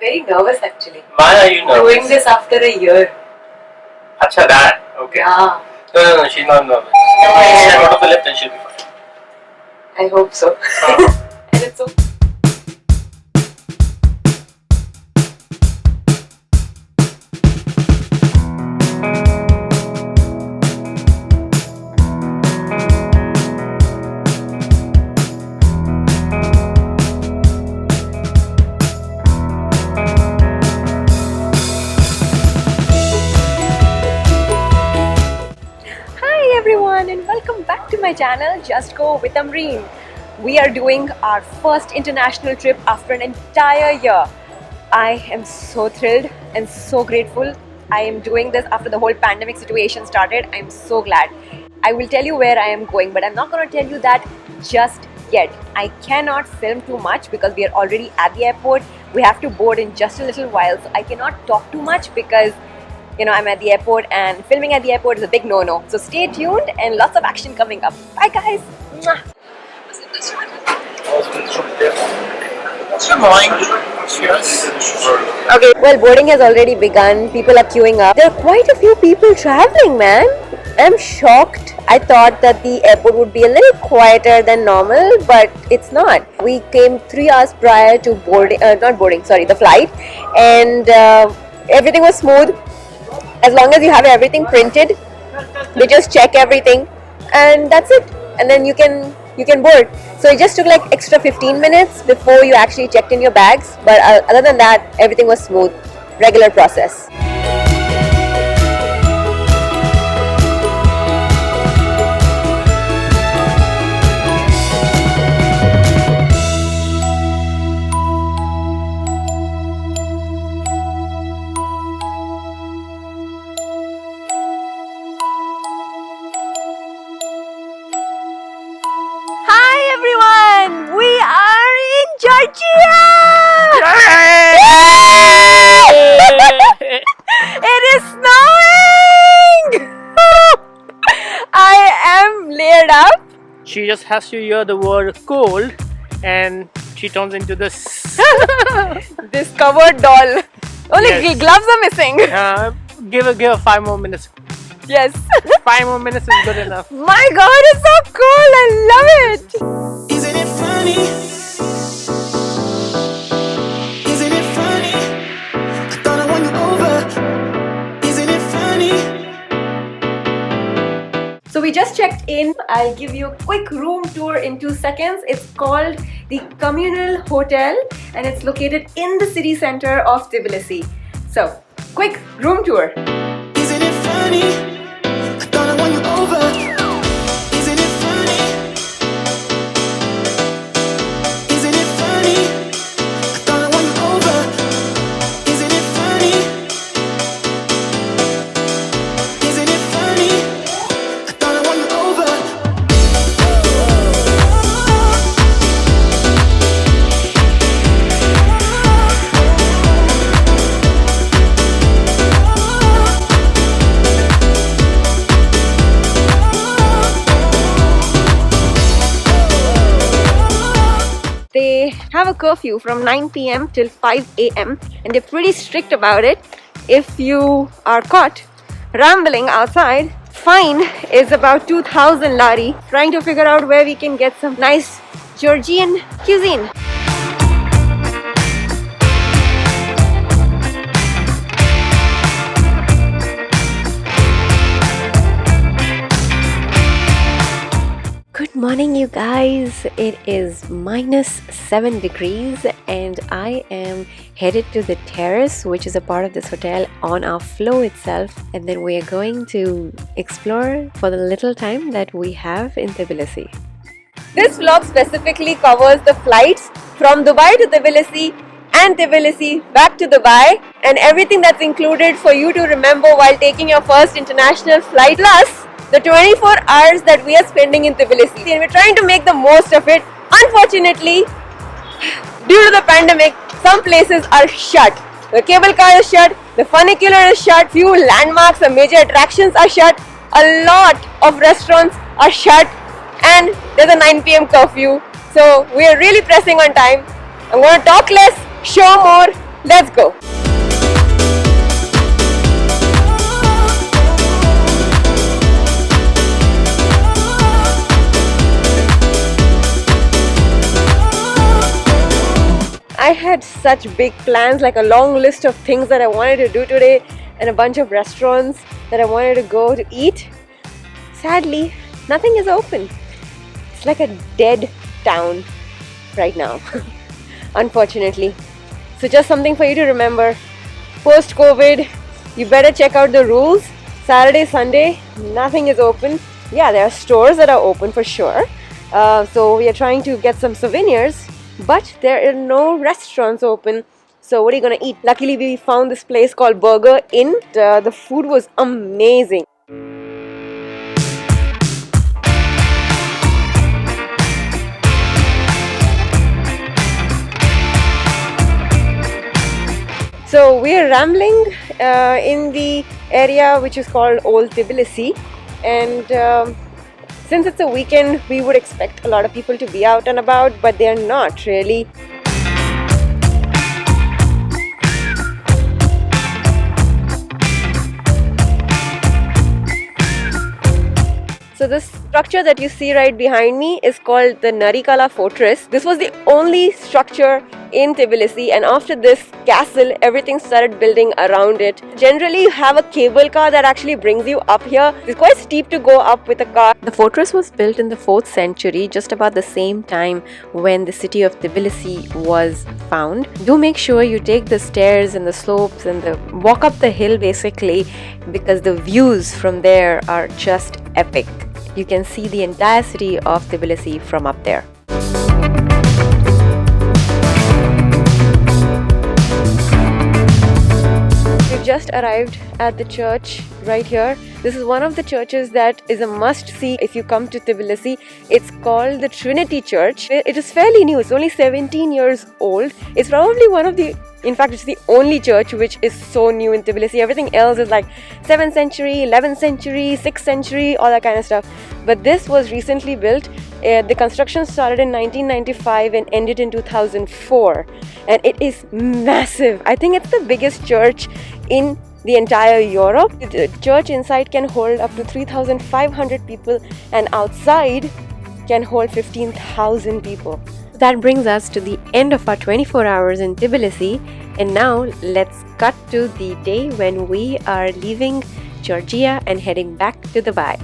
very nervous actually. Why are you nervous? Doing this after a year. Acha, that. Okay. Yeah. No, she's not nervous. Step out of the lift and she'll be fine. I hope so. And it's so. And welcome back to my channel Just Go with Amreen. We are doing our first international trip after an entire year. I am so thrilled and so grateful. I am doing this after the whole pandemic situation started. I'm so glad. I will tell you where I am going, but I'm not going to tell you that just yet. I cannot film too much because we are already at the airport. We have to board in just a little while, so I cannot talk too much because I'm at the airport and filming at the airport is a big no-no. So stay tuned and lots of action coming up. Bye guys! Mwah. Cheers. Okay, well, boarding has already begun. People are queuing up. There are quite a few people traveling, man. I'm shocked. I thought that the airport would be a little quieter than normal, but it's not. We came 3 hours prior to the flight, and everything was smooth. As long as you have everything printed, they just check everything and that's it, and then you can board. So it just took like extra 15 minutes before you actually checked in your bags, but other than that, everything was smooth, regular process. We are in Georgia! It is snowing! I am layered up. She just has to hear the word cold and she turns into this this covered doll. Only Yes. gloves are missing. Give her 5 more minutes. Yes. 5 more minutes is good enough. My god, it's so cool! I love it! Isn't it funny? Isn't it funny? I thought I won you over. Isn't it funny? So we just checked in. I'll give you a quick room tour in 2 seconds. It's called the Communal Hotel and it's located in the city center of Tbilisi. So, quick room tour. Isn't it funny? I thought I won you over. Isn't it funny? Isn't it funny? I thought I won you over. Isn't it funny? Isn't it funny? I thought I won you over. They have a curfew from 9 p.m. till 5 a.m. and they're pretty strict about it. If you are caught rambling outside, fine is about 2,000 lari. Trying to figure out where we can get some nice Georgian cuisine. Good morning, you guys. It is -7 degrees and I am headed to the terrace, which is a part of this hotel on our floor itself, and then we are going to explore for the little time that we have in Tbilisi. This vlog specifically covers the flights from Dubai to Tbilisi and Tbilisi back to Dubai and everything that's included for you to remember while taking your first international flight, plus the 24 hours that we are spending in Tbilisi, and we're trying to make the most of it. Unfortunately, due to the pandemic, some places are shut. The cable car is shut, the funicular is shut, few landmarks and major attractions are shut, a lot of restaurants are shut, and there's a 9 p.m. curfew. So we are really pressing on time. I'm going to talk less, show more, Let's go. I had such big plans, like a long list of things that I wanted to do today and a bunch of restaurants that I wanted to go to eat. Sadly, nothing is open. It's like a dead town right now, unfortunately. So just something for you to remember. Post-COVID, you better check out the rules. Saturday, Sunday, nothing is open. Yeah, there are stores that are open for sure. So we are trying to get some souvenirs, but there are no restaurants open. So what are you gonna eat? Luckily, we found this place called Burger Inn. The food was amazing. So we are rambling in the area which is called Old Tbilisi, and since it's a weekend, we would expect a lot of people to be out and about, but they are not really. So this structure that you see right behind me is called the Narikala Fortress. This was the only structure in Tbilisi, and after this castle, everything started building around it. Generally, you have a cable car that actually brings you up here. It's quite steep to go up with a car. The fortress was built in the 4th century, just about the same time when the city of Tbilisi was found. Do make sure you take the stairs and the slopes and walk up the hill basically, because the views from there are just epic. You can see the entire city of Tbilisi from up there. We've just arrived at the church right here. This is one of the churches that is a must-see if you come to Tbilisi. It's called the Trinity Church. It is fairly new. It's only 17 years old. It's probably in fact, it's the only church which is so new in Tbilisi. Everything else is like 7th century, 11th century, 6th century, all that kind of stuff. But this was recently built. The construction started in 1995 and ended in 2004. And it is massive. I think it's the biggest church in the entire Europe. The church inside can hold up to 3,500 people, and outside can hold 15,000 people. That brings us to the end of our 24 hours in Tbilisi, and now let's cut to the day when we are leaving Georgia and heading back to Dubai.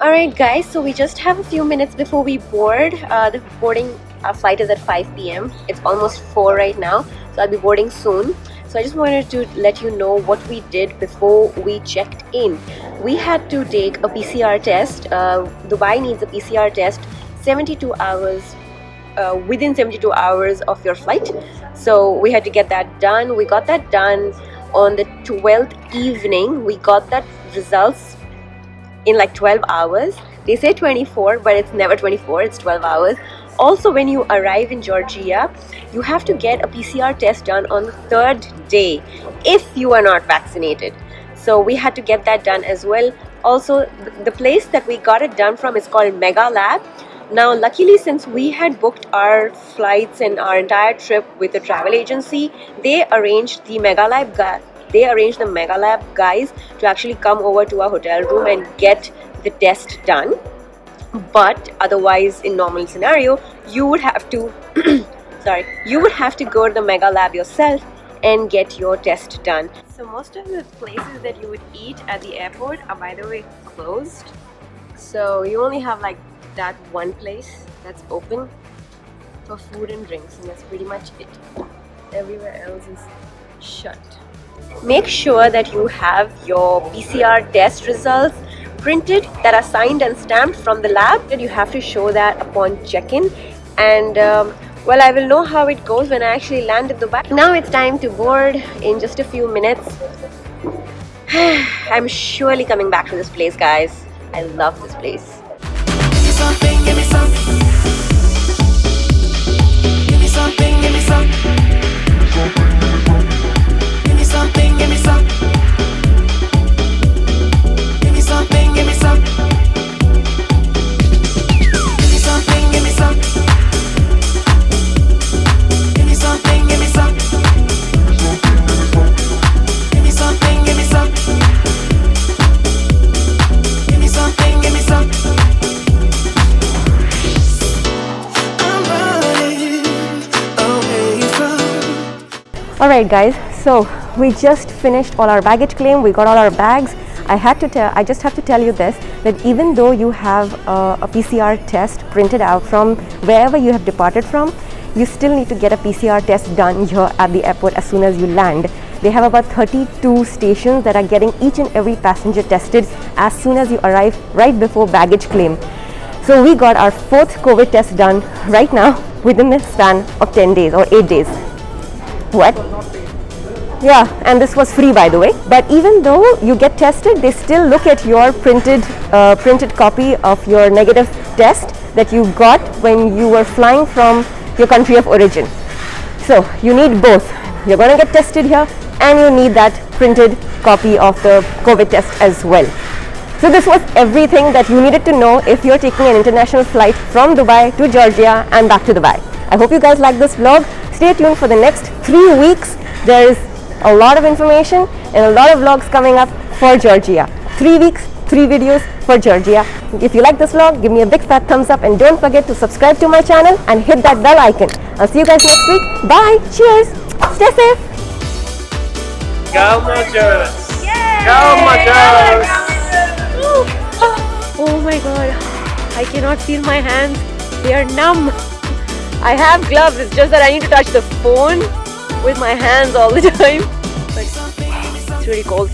Alright guys, so we just have a few minutes before we board. The boarding flight is at 5 p.m. It's almost 4 right now, so I'll be boarding soon. So I just wanted to let you know what we did before we checked in. We had to take a PCR test. Dubai needs a PCR test 72 hours, within 72 hours of your flight. So we had to get that done. We got that done on the 12th evening. We got that results in like 12 hours. They say 24, but it's never 24, it's 12 hours. Also, when you arrive in Georgia, you have to get a PCR test done on the 3rd day if you are not vaccinated. So we had to get that done as well. Also, the place that we got it done from is called Mega Lab. Now, luckily, since we had booked our flights and our entire trip with a travel agency, they arranged the Mega Lab guys to actually come over to our hotel room and get the test done. But otherwise, in normal scenario, you would have to go to the Mega Lab yourself and get your test done. So most of the places that you would eat at the airport are, by the way, closed. So you only have like that one place that's open for food and drinks, and that's pretty much it. Everywhere else is shut. Make sure that you have your PCR test results printed, that are signed and stamped from the lab, and you have to show that upon check-in. And well, I will know how it goes when I actually land in Dubai. Now it's time to board in just a few minutes. I'm surely coming back to this place, guys. I love this place. Give me something, give me something. Give me something, give me something. Give me something, give me something. Give me something, give me something. Give me something, give me something. Alright guys, so we just finished all our baggage claim, we got all our bags. I just have to tell you this, that even though you have a PCR test printed out from wherever you have departed from, you still need to get a PCR test done here at the airport as soon as you land. They have about 32 stations that are getting each and every passenger tested as soon as you arrive, right before baggage claim. So we got our 4th COVID test done right now within the span of 10 days or 8 days. What? Yeah, and this was free by the way. But even though you get tested, they still look at your printed copy of your negative test that you got when you were flying from your country of origin. So you need both. You're going to get tested here and you need that printed copy of the COVID test as well. So this was everything that you needed to know if you're taking an international flight from Dubai to Georgia and back to Dubai. I hope you guys like this vlog. Stay tuned for the next 3 weeks. There is a lot of information and a lot of vlogs coming up for Georgia. 3 weeks, 3 videos for Georgia. If you like this vlog, give me a big fat thumbs up and don't forget to subscribe to my channel and hit that bell icon. I'll see you guys next week. Bye. Cheers. Stay safe. Go Mojo! Go Mojo! Oh my god, I cannot feel my hands, they are numb. I have gloves, it's just that I need to touch the phone with my hands all the time. But it's really cold.